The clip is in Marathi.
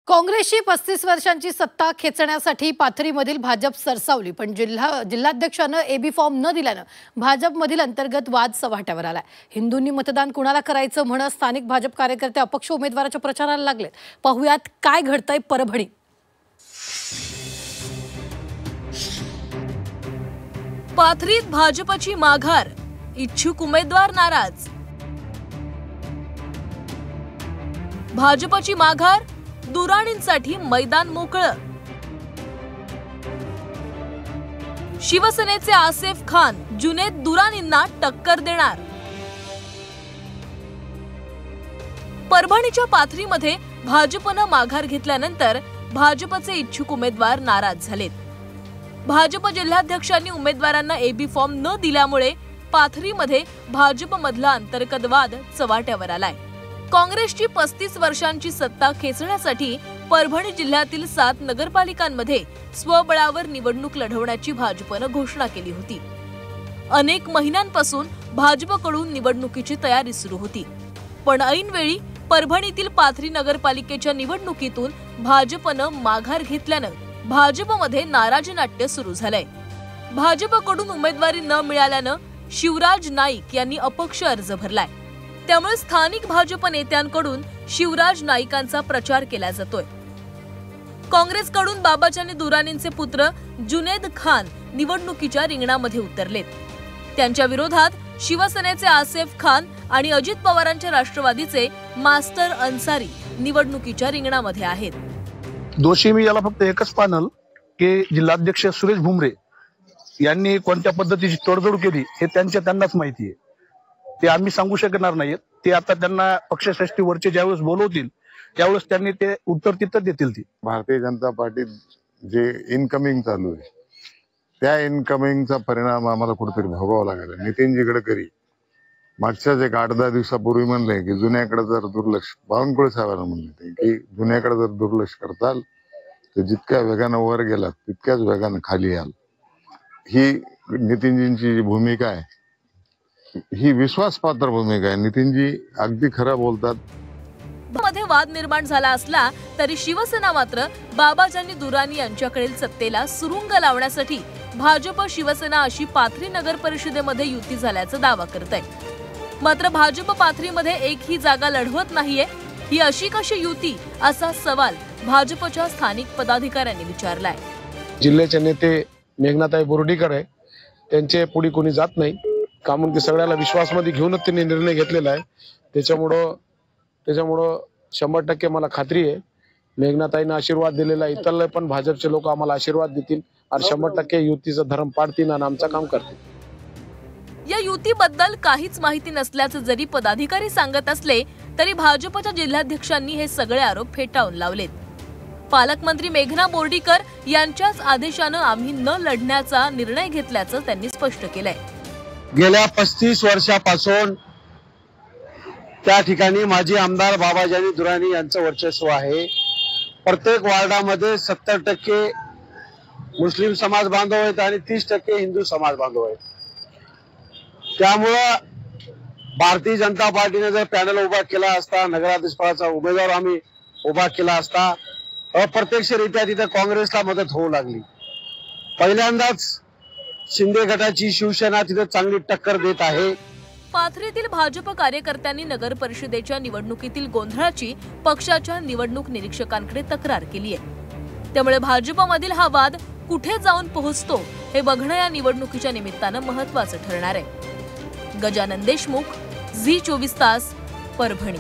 काँग्रेसची 35 वर्षांची सत्ता खेचण्यासाठी पाथरीमधील भाजप सरसावली, पण जिल्हाध्यक्षांना एबी फॉर्म न दिल्यानं भाजपमधील अंतर्गत वाद चव्हाट्यावर आलाय। हिंदूंनी मतदान कुणाला करायचं म्हणत स्थानिक भाजप कार्यकर्ते अपक्ष उमेदवाराच्या प्रचाराला लागलेत। पाहुयात काय घडतंय परभणी। पाथरीत भाजपची माघार, इच्छुक उमेदवार नाराज। भाजपची माघार, दुराणींसाठी मैदान मोकळं। शिवसेनेचे आसेफ खान जुनेद दुराणींना टक्कर देणार। परभणीच्या पाथरीमध्ये भाजपनं माघार घेतल्यानंतर भाजपचे इच्छुक उमेदवार नाराज झालेत। भाजप जिल्हाध्यक्षांनी उमेदवारांना एबी फॉर्म न दिल्यामुळे पाथरीमध्ये भाजपमधला अंतर्गत वाद चव्हाट्यावर आलाय। काँग्रेसची 35 वर्षांची सत्ता खेचण्यासाठी परभणी जिल्ह्यातील 7 नगरपालिकांमध्ये स्वबळावर निवडणूक लढवण्याची भाजपनं घोषणा केली होती। अनेक महिन्यांपासून भाजपकडून निवडणुकीची तयारी सुरू होती, पण ऐनवेळी परभणीतील पाथरी नगरपालिकेच्या निवडणुकीतून भाजपनं माघार घेतल्यानं भाजपमध्ये नाराजी नाट्य सुरू झालंय। भाजपकडून उमेदवारी न मिळाल्यानं शिवराज नाईक यांनी अपक्ष अर्ज भरलाय। त्यामुळे स्थानिक भाजप नेत्यांकडून शिवराज नाईकांचा प्रचार केला जातोय। काँग्रेसकडून बाबाजानी दुराणींचे पुत्र जुनेद खान निवडणुकीच्या रिंगणामध्ये उतरलेत। त्यांच्या विरोधात शिवसेनेचे आसेफ खान आणि अजित पवारांच्या राष्ट्रवादीचे मास्टर अन्सारी निवडणुकीच्या रिंगणामध्ये आहेत। दोषी मी याला फक्त एकच पानल की जिल्हाध्यक्ष सुरेश भुमरे यांनी कोणत्या पद्धतीची तोडजोड केली हे त्यांनाच माहिती आहे। ते आम्ही सांगू शकणार नाहीत। ते आता त्यांना पक्षश्रेष्ठी वरचे ज्यावेळेस बोलवतील त्यावेळेस त्यांनी ते उत्तर तिथं देतील। ती भारतीय जनता पार्टीत जे इनकमिंग चालू आहे त्या इनकमिंगचा परिणाम आम्हाला कुठेतरी भोगावा लागेल। नितीनजी गडकरी मागच्याच एक 8-10 दिवसापूर्वी म्हणले की जुन्याकडे जर दुर्लक्ष, बावनकुळे साहेबांना म्हणले की जुन्याकडे जर दुर्लक्ष करताल तर जितक्या वेगानं वर गेलात तितक्याच वेगानं खाली याल। ही नितीनजींची जी भूमिका आहे ही विश्वासपात्र भूमिका आहे। नितीनजी अगदी खरं बोलतात। मध्ये वाद निर्माण झाला असला तरी शिवसेना मात्र बाबाजानी दुराणी यांच्याकडील सत्तेला सुरुंग लावण्यासाठी भाजप शिवसेना अशी पाथरी नगर परिषदेमध्ये युती झाल्याचा दावा करत आहे। मात्र भाजप पाथरीमध्ये एकही जागा लढवत नाहीये। ही अशी कशी युती असा सवाल भाजपच्या स्थानिक पदाधिकाऱ्यांनी विचारलाय। जिल्ह्याचे नेते मेघनाताई बोर्डीकर आहे, त्यांचे पुढे कोणी जात नाही। कामून की सगळ्याला विश्वासमध्ये घेऊनच त्यांनी निर्णय घेतलेला आहे। त्याच्यामुळं 100% मला खात्री आहे मेघनाताईंना आशीर्वाद दिलेला आहे। इतर पण भाजपचे लोक आम्हाला आशीर्वाद देतील आणि 100% युतीचा धर्म पाळतील आणि आमचं काम करतील। या युतीबद्दल काहीच माहिती नसल्याचं जरी पदाधिकारी सांगत असले तरी भाजपच्या जिल्हाध्यक्षांनी हे सगळे आरोप फेटाळून लावलेत। पालकमंत्री मेघना बोर्डीकर यांच्याच आदेशानं आम्ही न लढण्याचा निर्णय घेतल्याचं त्यांनी स्पष्ट केलंय। गेल्या 35 वर्षापासून त्या ठिकाणी माजी आमदार बाबाजानी दुराणी यांचं वर्चस्व आहे। प्रत्येक वार्डामध्ये 70% मुस्लिम समाज बांधव आहेत आणि 30% हिंदू समाज बांधव आहेत। त्यामुळं भारतीय जनता पार्टीने जर पॅनल उभा केला असता, नगराध्यक्षपदाचा उमेदवार आम्ही उभा केला असता, अप्रत्यक्षरित्या तिथे काँग्रेसला मदत होऊ लागली। पहिल्यांदाच शिंदे गटाची शिवसेना तिथे चांगली टक्कर देत आहे। पाथरीतील भाजप कार्यकर्त्यांनी नगर परिषदेच्या निवडणुकीतील गोंधळाची पक्षाच्या निवडणूक निरीक्षकांकडे तक्रार केली आहे। त्यामुळे भाजपमधील हा वाद कुठे जाऊन पोहोचतो हे बघणं या निवडणुकीच्या निमित्तानं महत्त्वाचं ठरणार आहे। गजानन देशमुख, झी 24 तास, परभणी।